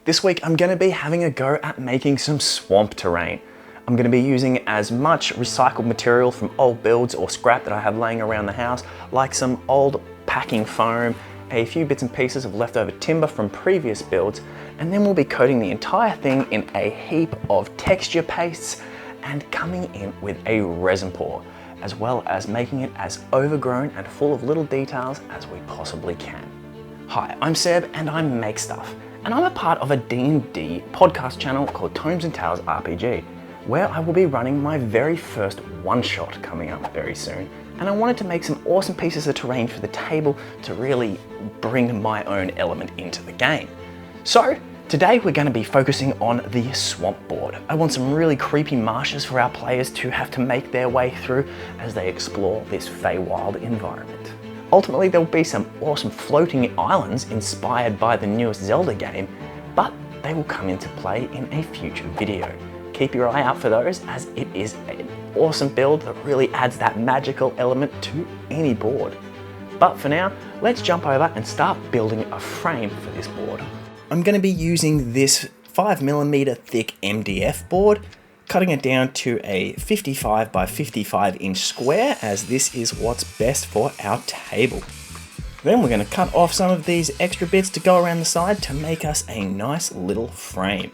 This week I'm going to be having a go at making some swamp terrain. I'm going to be using as much recycled material from old builds or scrap that I have laying around the house, like some old packing foam, a few bits and pieces of leftover timber from previous builds, and then we'll be coating the entire thing in a heap of texture pastes and coming in with a resin pour, as well as making it as overgrown and full of little details as we possibly can. Hi, I'm Seb and I make stuff, and I'm a part of a D&D podcast channel called Tomes and Tales RPG, where I will be running my very first one-shot coming up very soon. And I wanted to make some awesome pieces of terrain for the table to really bring my own element into the game. So today we're going to be focusing on the swamp board. I want some really creepy marshes for our players to have to make their way through as they explore this Feywild environment. Ultimately, there will be some awesome floating islands inspired by the newest Zelda game, but they will come into play in a future video. Keep your eye out for those, as it is an awesome build that really adds that magical element to any board. But for now, let's jump over and start building a frame for this board. I'm going to be using this 5mm thick MDF board, cutting it down to a 55 by 55 inch square, as this is what's best for our table. Then we're going to cut off some of these extra bits to go around the side to make us a nice little frame.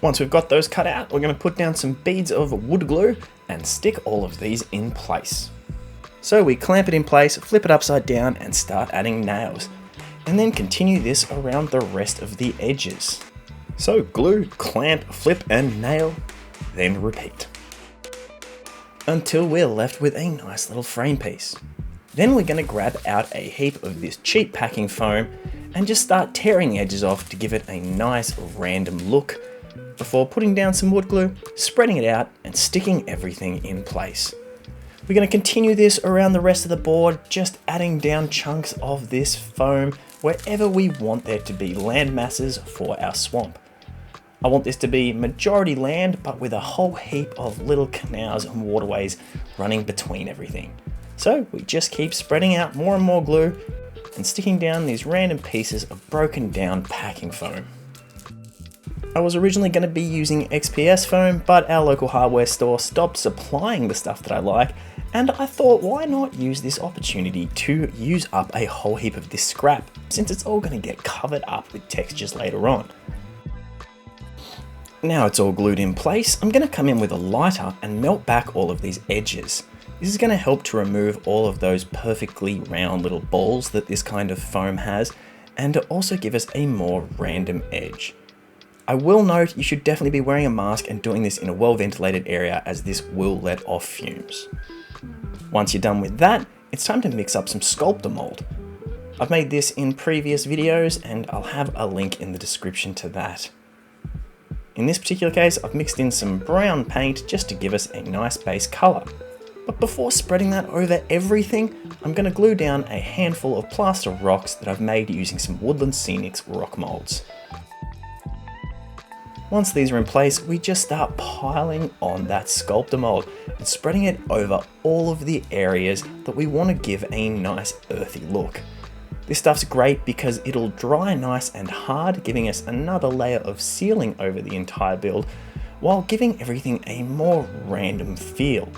Once we've got those cut out, we're going to put down some beads of wood glue and stick all of these in place. So we clamp it in place, flip it upside down and start adding nails, and then continue this around the rest of the edges. So glue, clamp, flip and nail, then repeat, until we're left with a nice little frame piece. Then we're going to grab out a heap of this cheap packing foam and just start tearing the edges off to give it a nice random look, before putting down some wood glue, spreading it out and sticking everything in place. We're going to continue this around the rest of the board, just adding down chunks of this foam wherever we want there to be land masses for our swamp. I want this to be majority land, but with a whole heap of little canals and waterways running between everything. So we just keep spreading out more and more glue and sticking down these random pieces of broken down packing foam. I was originally going to be using XPS foam, but our local hardware store stopped supplying the stuff that I like, and I thought, why not use this opportunity to use up a whole heap of this scrap, since it's all going to get covered up with textures later on. Now it's all glued in place, I'm going to come in with a lighter and melt back all of these edges. This is going to help to remove all of those perfectly round little balls that this kind of foam has, and to also give us a more random edge. I will note you should definitely be wearing a mask and doing this in a well-ventilated area, as this will let off fumes. Once you're done with that, it's time to mix up some Sculptamold. I've made this in previous videos and I'll have a link in the description to that. In this particular case, I've mixed in some brown paint just to give us a nice base colour. But before spreading that over everything, I'm going to glue down a handful of plaster rocks that I've made using some Woodland Scenics rock molds. Once these are in place, we just start piling on that Sculptamold and spreading it over all of the areas that we want to give a nice earthy look. This stuff's great because it'll dry nice and hard, giving us another layer of sealing over the entire build, while giving everything a more random feel.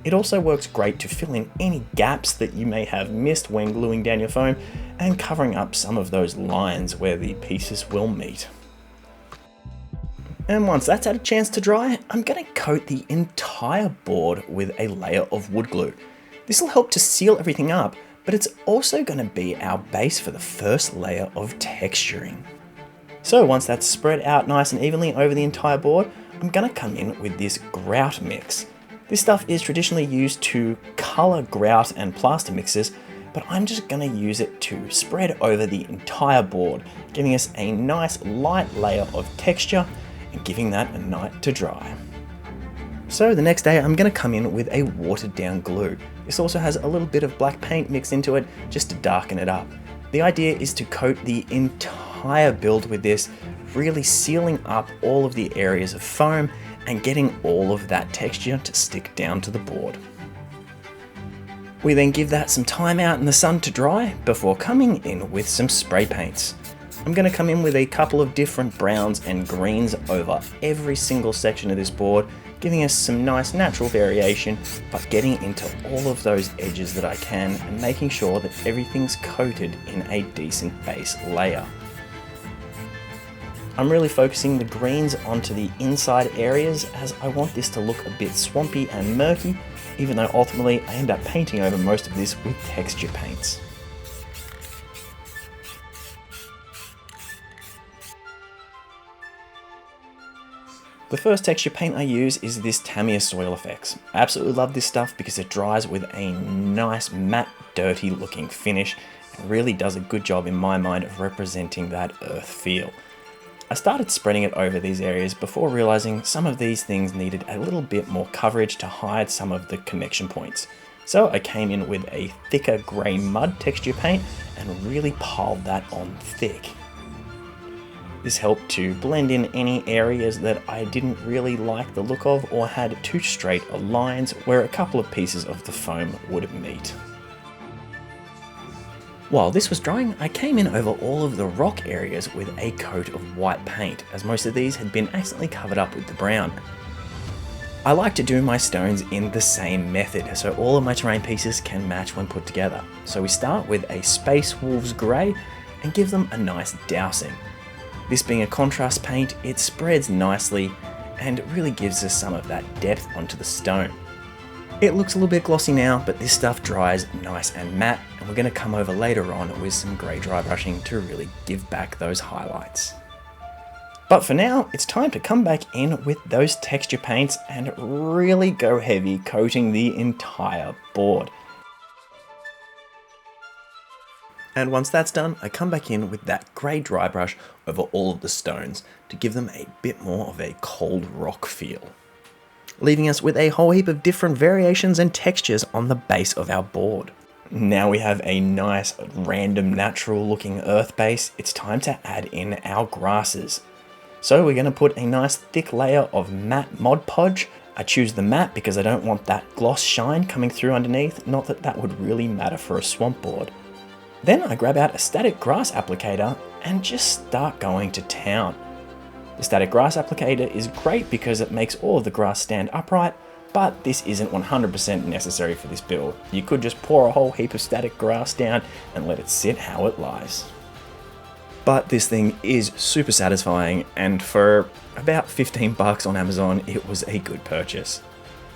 It also works great to fill in any gaps that you may have missed when gluing down your foam, and covering up some of those lines where the pieces will meet. And once that's had a chance to dry, I'm going to coat the entire board with a layer of wood glue. This will help to seal everything up, but it's also going to be our base for the first layer of texturing. So once that's spread out nice and evenly over the entire board, I'm going to come in with this grout mix. This stuff is traditionally used to colour grout and plaster mixes, but I'm just going to use it to spread over the entire board, giving us a nice light layer of texture and giving that a night to dry. So the next day I'm going to come in with a watered down glue. This also has a little bit of black paint mixed into it just to darken it up. The idea is to coat the entire build with this, really sealing up all of the areas of foam and getting all of that texture to stick down to the board. We then give that some time out in the sun to dry before coming in with some spray paints. I'm going to come in with a couple of different browns and greens over every single section of this board, giving us some nice natural variation, but getting into all of those edges that I can and making sure that everything's coated in a decent base layer. I'm really focusing the greens onto the inside areas as I want this to look a bit swampy and murky, even though ultimately I end up painting over most of this with texture paints. The first texture paint I use is this Tamiya Soil Effects. I absolutely love this stuff because it dries with a nice matte, dirty looking finish and really does a good job in my mind of representing that earth feel. I started spreading it over these areas before realizing some of these things needed a little bit more coverage to hide some of the connection points. So I came in with a thicker grey mud texture paint and really piled that on thick. This helped to blend in any areas that I didn't really like the look of or had too straight of lines where a couple of pieces of the foam would meet. While this was drying, I came in over all of the rock areas with a coat of white paint, as most of these had been accidentally covered up with the brown. I like to do my stones in the same method, so all of my terrain pieces can match when put together. So we start with a Space Wolves Grey and give them a nice dousing. This being a contrast paint, it spreads nicely and really gives us some of that depth onto the stone. It looks a little bit glossy now, but this stuff dries nice and matte, and we're going to come over later on with some grey dry brushing to really give back those highlights. But for now, it's time to come back in with those texture paints and really go heavy coating the entire board. And once that's done, I come back in with that grey dry brush over all of the stones to give them a bit more of a cold rock feel, leaving us with a whole heap of different variations and textures on the base of our board. Now we have a nice random natural looking earth base, it's time to add in our grasses. So we're going to put a nice thick layer of matte Mod Podge. I choose the matte because I don't want that gloss shine coming through underneath, not that that would really matter for a swamp board. Then I grab out a static grass applicator and just start going to town. The static grass applicator is great because it makes all of the grass stand upright, but this isn't 100% necessary for this build. You could just pour a whole heap of static grass down and let it sit how it lies. But this thing is super satisfying, and for about 15 bucks on Amazon, it was a good purchase.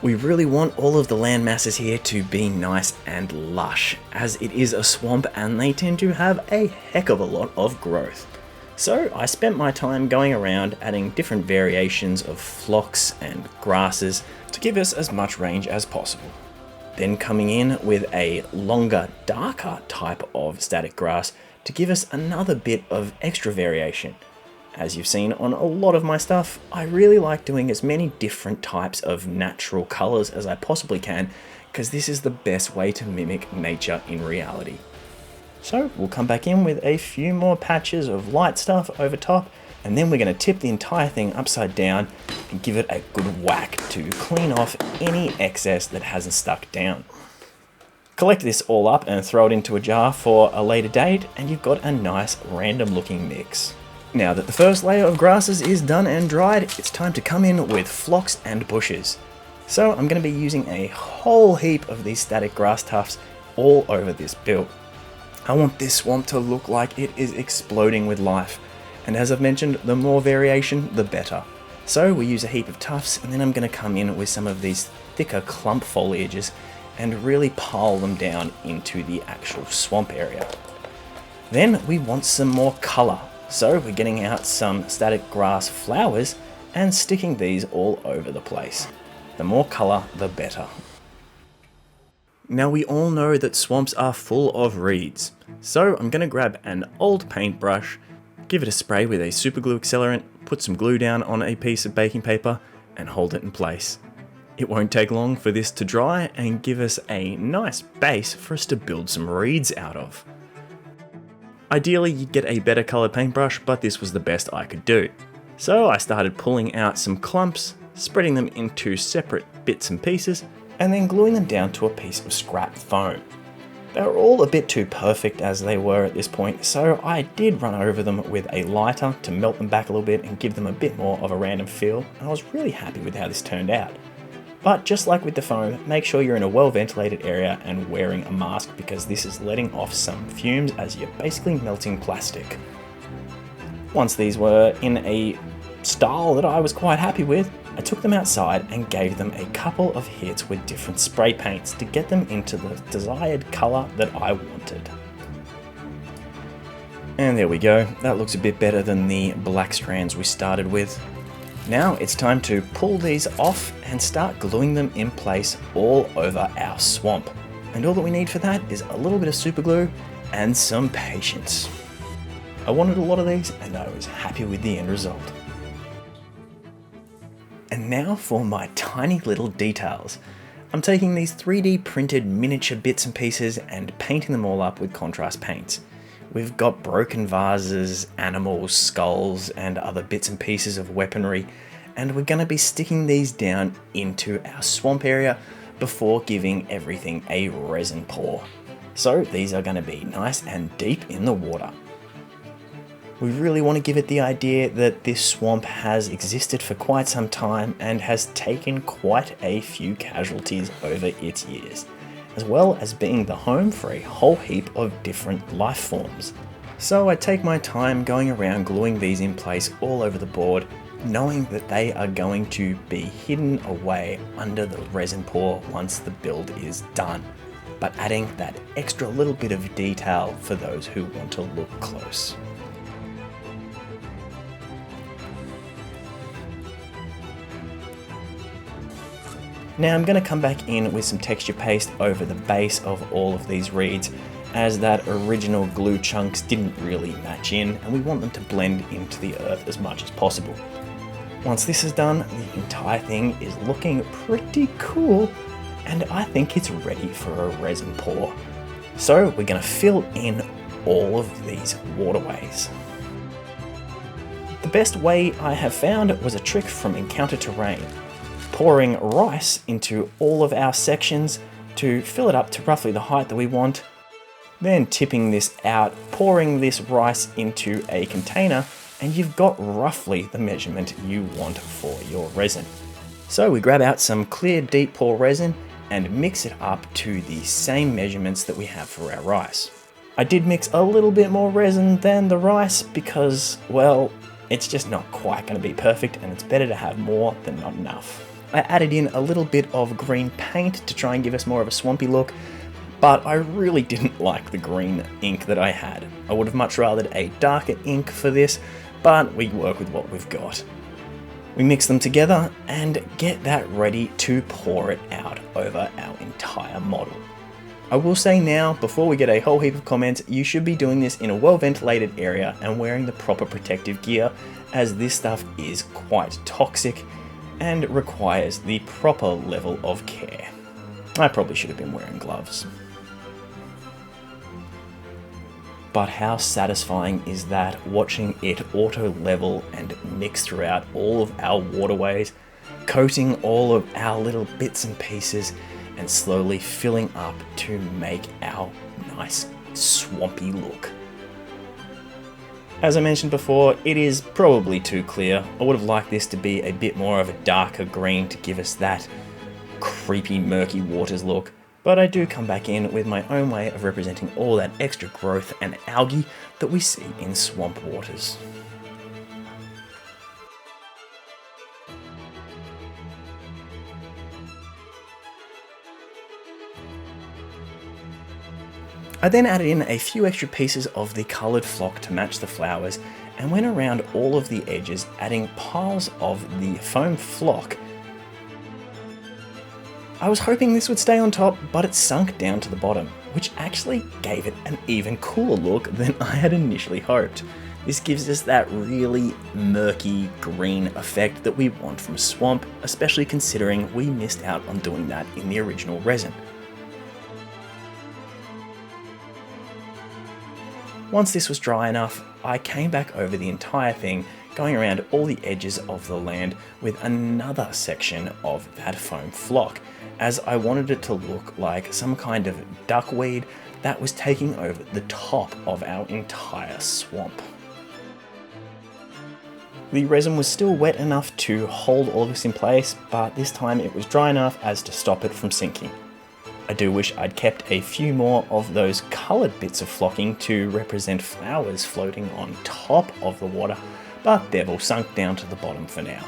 We really want all of the land masses here to be nice and lush, as it is a swamp and they tend to have a heck of a lot of growth. So I spent my time going around adding different variations of phlox and grasses to give us as much range as possible. Then coming in with a longer, darker type of static grass to give us another bit of extra variation. As you've seen on a lot of my stuff, I really like doing as many different types of natural colors as I possibly can, because this is the best way to mimic nature in reality. So we'll come back in with a few more patches of light stuff over top, and then we're going to tip the entire thing upside down and give it a good whack to clean off any excess that hasn't stuck down. Collect this all up and throw it into a jar for a later date, and you've got a nice random looking mix. Now that the first layer of grasses is done and dried, it's time to come in with phlox and bushes. So I'm going to be using a whole heap of these static grass tufts all over this build. I want this swamp to look like it is exploding with life, and as I've mentioned, the more variation, the better. So we use a heap of tufts, and then I'm going to come in with some of these thicker clump foliages and really pile them down into the actual swamp area. Then we want some more colour. So we're getting out some static grass flowers and sticking these all over the place. The more colour, the better. Now we all know that swamps are full of reeds, so I'm going to grab an old paintbrush, give it a spray with a super glue accelerant, put some glue down on a piece of baking paper and hold it in place. It won't take long for this to dry and give us a nice base for us to build some reeds out of. Ideally, you'd get a better coloured paintbrush, but this was the best I could do. So I started pulling out some clumps, spreading them into separate bits and pieces, and then gluing them down to a piece of scrap foam. They were all a bit too perfect as they were at this point, so I did run over them with a lighter to melt them back a little bit and give them a bit more of a random feel, and I was really happy with how this turned out. But just like with the foam, make sure you're in a well ventilated area and wearing a mask, because this is letting off some fumes as you're basically melting plastic. Once these were in a style that I was quite happy with, I took them outside and gave them a couple of hits with different spray paints to get them into the desired colour that I wanted. And there we go, that looks a bit better than the black strands we started with. Now it's time to pull these off and start gluing them in place all over our swamp. And all that we need for that is a little bit of super glue and some patience. I wanted a lot of these and I was happy with the end result. And now for my tiny little details. I'm taking these 3D printed miniature bits and pieces and painting them all up with contrast paints. We've got broken vases, animals, skulls, and other bits and pieces of weaponry, and we're going to be sticking these down into our swamp area before giving everything a resin pour. So these are going to be nice and deep in the water. We really want to give it the idea that this swamp has existed for quite some time and has taken quite a few casualties over its years, as well as being the home for a whole heap of different life forms. So I take my time going around gluing these in place all over the board, knowing that they are going to be hidden away under the resin pour once the build is done, but adding that extra little bit of detail for those who want to look close. Now I'm going to come back in with some texture paste over the base of all of these reeds, as that original glue chunks didn't really match in and we want them to blend into the earth as much as possible. Once this is done, the entire thing is looking pretty cool and I think it's ready for a resin pour. So we're going to fill in all of these waterways. The best way I have found was a trick from Encounter Terrain. Pouring rice into all of our sections to fill it up to roughly the height that we want, then tipping this out, pouring this rice into a container, and you've got roughly the measurement you want for your resin. So we grab out some clear deep pour resin and mix it up to the same measurements that we have for our rice. I did mix a little bit more resin than the rice because, well, it's just not quite going to be perfect and it's better to have more than not enough. I added in a little bit of green paint to try and give us more of a swampy look, but I really didn't like the green ink that I had. I would have much rather a darker ink for this, but we work with what we've got. We mix them together and get that ready to pour it out over our entire model. I will say now, before we get a whole heap of comments, you should be doing this in a well-ventilated area and wearing the proper protective gear, as this stuff is quite toxic and requires the proper level of care. I probably should have been wearing gloves. But how satisfying is that, watching it auto level and mix throughout all of our waterways, coating all of our little bits and pieces and slowly filling up to make our nice swampy look. As I mentioned before, it is probably too clear. I would have liked this to be a bit more of a darker green to give us that creepy, murky waters look, but I do come back in with my own way of representing all that extra growth and algae that we see in swamp waters. I then added in a few extra pieces of the coloured flock to match the flowers and went around all of the edges adding piles of the foam flock. I was hoping this would stay on top, but it sunk down to the bottom, which actually gave it an even cooler look than I had initially hoped. This gives us that really murky green effect that we want from swamp, especially considering we missed out on doing that in the original resin. Once this was dry enough, I came back over the entire thing, going around all the edges of the land with another section of that foam flock, as I wanted it to look like some kind of duckweed that was taking over the top of our entire swamp. The resin was still wet enough to hold all of this in place, but this time it was dry enough as to stop it from sinking. I do wish I'd kept a few more of those coloured bits of flocking to represent flowers floating on top of the water, but they've all sunk down to the bottom for now.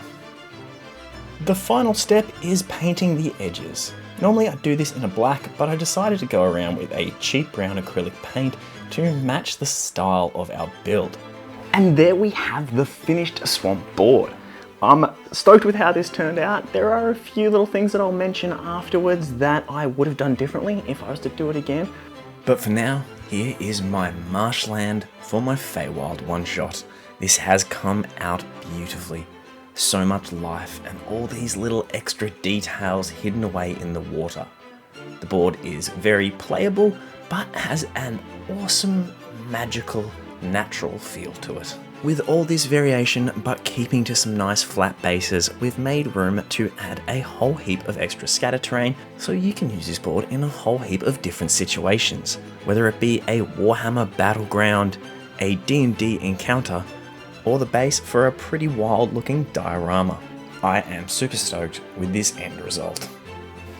The final step is painting the edges. Normally I'd do this in a black, but I decided to go around with a cheap brown acrylic paint to match the style of our build. And there we have the finished swamp board. I'm stoked with how this turned out. There are a few little things that I'll mention afterwards that I would have done differently if I was to do it again. But for now, here is my marshland for my Feywild one-shot. This has come out beautifully. So much life and all these little extra details hidden away in the water. The board is very playable, but has an awesome, magical, natural feel to it. With all this variation, but keeping to some nice flat bases, we've made room to add a whole heap of extra scatter terrain, so you can use this board in a whole heap of different situations. Whether it be a Warhammer battleground, a D&D encounter, or the base for a pretty wild looking diorama. I am super stoked with this end result.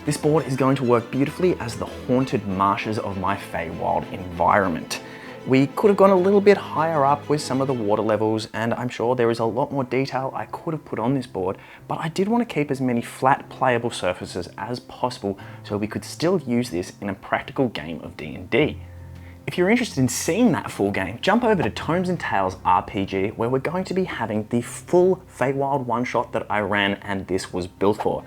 This board is going to work beautifully as the haunted marshes of my Feywild environment. We could have gone a little bit higher up with some of the water levels, and I'm sure there is a lot more detail I could have put on this board, but I did want to keep as many flat playable surfaces as possible so we could still use this in a practical game of D&D. If you're interested in seeing that full game, jump over to Tomes and Tales RPG, where we're going to be having the full Feywild one-shot that I ran and this was built for.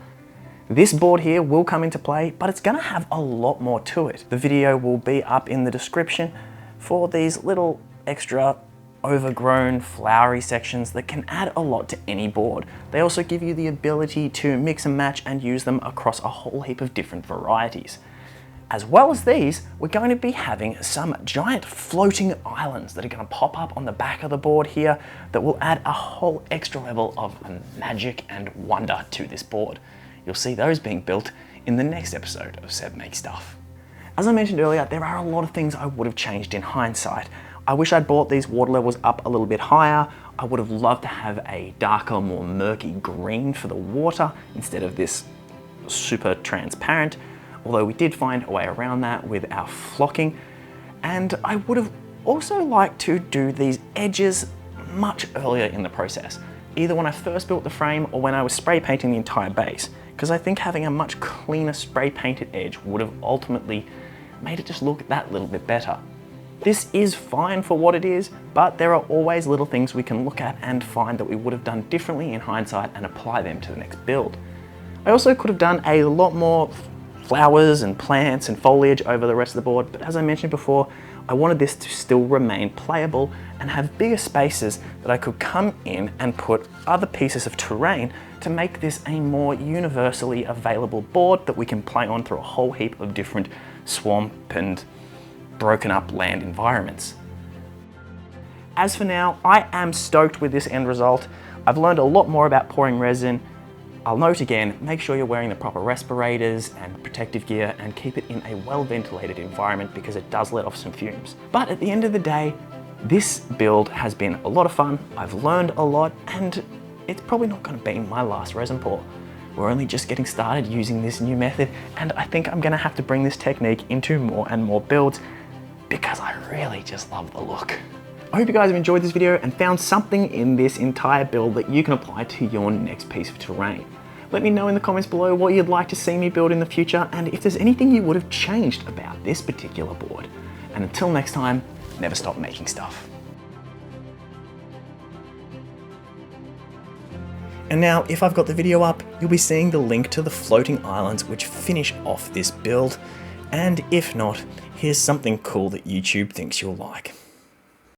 This board here will come into play, but it's going to have a lot more to it. The video will be up in the description for these little extra overgrown flowery sections that can add a lot to any board. They also give you the ability to mix and match and use them across a whole heap of different varieties. As well as these, we're going to be having some giant floating islands that are going to pop up on the back of the board here that will add a whole extra level of magic and wonder to this board. You'll see those being built in the next episode of Seb Makes Stuff. As I mentioned earlier, there are a lot of things I would have changed in hindsight. I wish I'd brought these water levels up a little bit higher. I would have loved to have a darker, more murky green for the water instead of this super transparent, although we did find a way around that with our flocking. And I would have also liked to do these edges much earlier in the process, either when I first built the frame or when I was spray painting the entire base, because I think having a much cleaner spray painted edge would have ultimately made it just look that little bit better. This is fine for what it is, but there are always little things we can look at and find that we would have done differently in hindsight and apply them to the next build. I also could have done a lot more flowers and plants and foliage over the rest of the board, but as I mentioned before, I wanted this to still remain playable and have bigger spaces that I could come in and put other pieces of terrain to make this a more universally available board that we can play on through a whole heap of different swamp and broken up land environments. As for now, I am stoked with this end result. I've learned a lot more about pouring resin. I'll note again, make sure you're wearing the proper respirators and protective gear and keep it in a well-ventilated environment because it does let off some fumes. But at the end of the day, this build has been a lot of fun. I've learned a lot and it's probably not going to be my last resin pour. We're only just getting started using this new method, and I think I'm going to have to bring this technique into more and more builds because I really just love the look. I hope you guys have enjoyed this video and found something in this entire build that you can apply to your next piece of terrain. Let me know in the comments below what you'd like to see me build in the future and if there's anything you would have changed about this particular board. And until next time, never stop making stuff. And now, if I've got the video up, you'll be seeing the link to the floating islands which finish off this build. And if not, here's something cool that YouTube thinks you'll like.